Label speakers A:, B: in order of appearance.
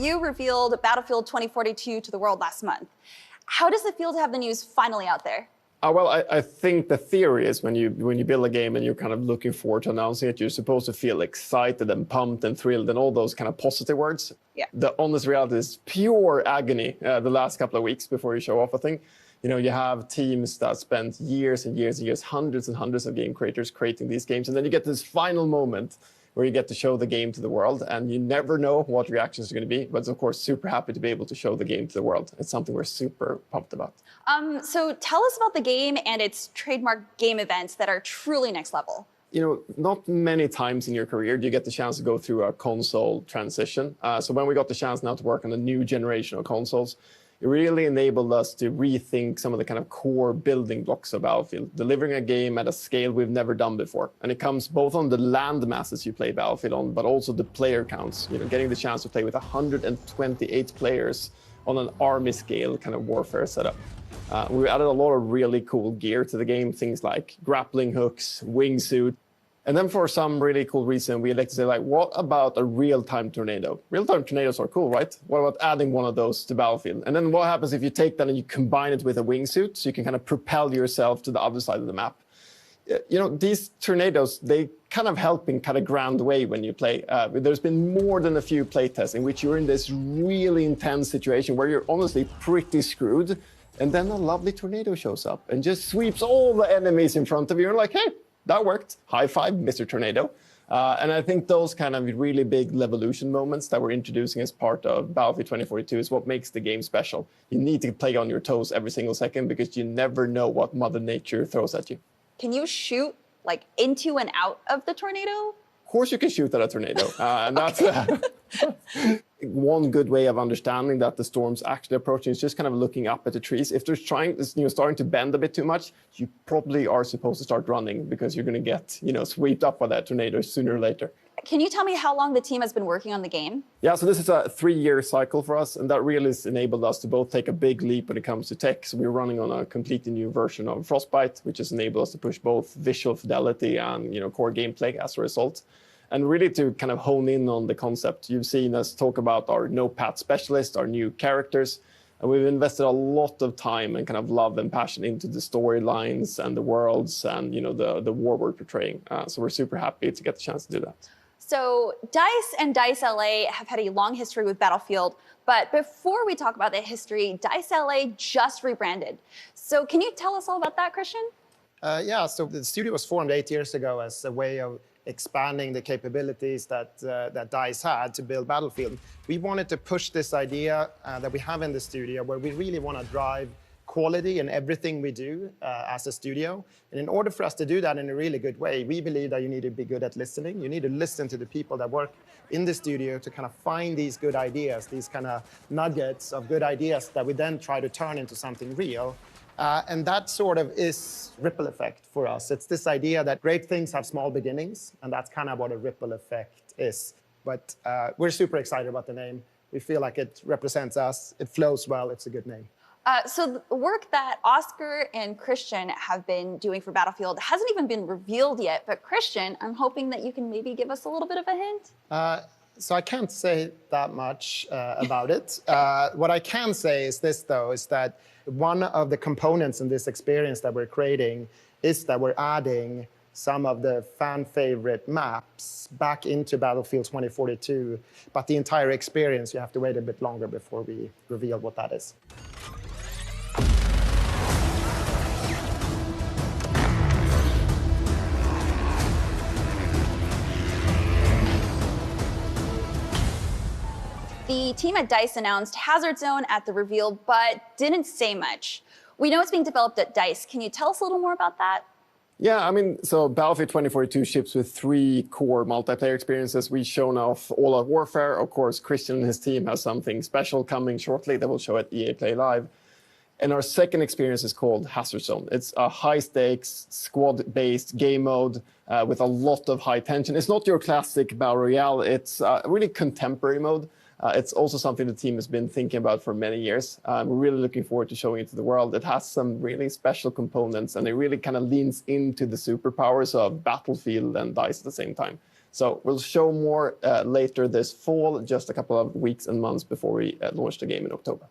A: you revealed Battlefield 2042 to the world last month. How does it feel to have the news finally out there?
B: Well, I think the theory is when you build a game and you're kind of looking forward to announcing it, you're supposed to feel excited and pumped and thrilled and all those kind of positive words.
A: Yeah.
B: The honest reality is pure agony the last couple of weeks before you show off a thing. You know, you have teams that spent years and years and years, hundreds and hundreds of game creators creating these games, and then you get this final moment where you get to show the game to the world, and you never know what reactions are going to be. But it's, of course, super happy to be able to show the game to the world. It's something we're super pumped about.
A: So tell us about the game and its trademark game events that are truly next level.
B: You know, not many times in your career do you get the chance to go through a console transition. So when we got the chance now to work on a new generation of consoles, it really enabled us to rethink some of the kind of core building blocks of Battlefield, delivering a game at a scale we've never done before. And it comes both on the land masses you play Battlefield on, but also the player counts. You know, getting the chance to play with 128 players on an army scale kind of warfare setup. We added a lot of really cool gear to the game, things like grappling hooks, wingsuit. And then for some really cool reason, we like to say, like, what about a real-time tornado? Real-time tornadoes are cool, right? What about adding one of those to Battlefield? And then what happens if you take that and you combine it with a wingsuit so you can kind of propel yourself to the other side of the map? You know, these tornadoes, they kind of help in kind of grand way when you play. There's been more than a few playtests in which you're in this really intense situation where you're honestly pretty screwed. And then a lovely tornado shows up and just sweeps all the enemies in front of you. And you're like, hey, that worked. High five, Mr. Tornado. And I think those kind of really big Levolution moments that we're introducing as part of Battlefield 2042 is what makes the game special. You need to play on your toes every single second because you never know what Mother Nature throws at you.
A: Can you shoot like into and out of the tornado?
B: Of course you can shoot at a tornado. And that's one good way of understanding that the storm's actually approaching is just kind of looking up at the trees. If they're starting to bend a bit too much, you probably are supposed to start running because you're going to get, swept up by that tornado sooner or later.
A: Can you tell me how long the team has been working on the game?
B: Yeah, so this is a 3-year cycle for us, and that really has enabled us to both take a big leap when it comes to tech. So we're running on a completely new version of Frostbite, which has enabled us to push both visual fidelity and core gameplay as a result. And really to kind of hone in on the concept. You've seen us talk about our no-path specialist, our new characters, and we've invested a lot of time and kind of love and passion into the storylines and the worlds and the war we're portraying. So we're super happy to get the chance to do that.
A: So DICE and DICE LA have had a long history with Battlefield, but before we talk about the history, DICE LA just rebranded. So can you tell us all about that, Christian?
C: Yeah, so the studio was formed 8 years ago as a way of expanding the capabilities that DICE had to build Battlefield. We wanted to push this idea that we have in the studio where we really want to drive quality in everything we do as a studio. And in order for us to do that in a really good way, we believe that you need to be good at listening. You need to listen to the people that work in the studio to kind of find these good ideas, these kind of nuggets of good ideas that we then try to turn into something real. And that sort of is ripple effect for us. It's this idea that great things have small beginnings, and that's kind of what a ripple effect is. But we're super excited about the name. We feel like it represents us. It flows well. It's a good name.
A: So the work that Oscar and Christian have been doing for Battlefield hasn't even been revealed yet. But Christian, I'm hoping that you can maybe give us a little bit of a hint.
C: So I can't say that much about it. What I can say is this, though, is that one of the components in this experience that we're creating is that we're adding some of the fan favorite maps back into Battlefield 2042. But the entire experience, you have to wait a bit longer before we reveal what that is.
A: The team at DICE announced Hazard Zone at the reveal, but didn't say much. We know it's being developed at DICE. Can you tell us a little more about that?
B: Yeah, I mean, so Battlefield 2042 ships with 3 core multiplayer experiences. We've shown off LOla Warfare. Of course, Christian and his team has something special coming shortly that we'll show at EA Play Live. And our second experience is called Hazard Zone. It's a high-stakes, squad-based game mode with a lot of high tension. It's not your classic Battle Royale. It's a really contemporary mode. It's also something the team has been thinking about for many years. We're really looking forward to showing it to the world. It has some really special components, and it really kind of leans into the superpowers of Battlefield and DICE at the same time. So we'll show more later this fall, just a couple of weeks and months before we launch the game in October.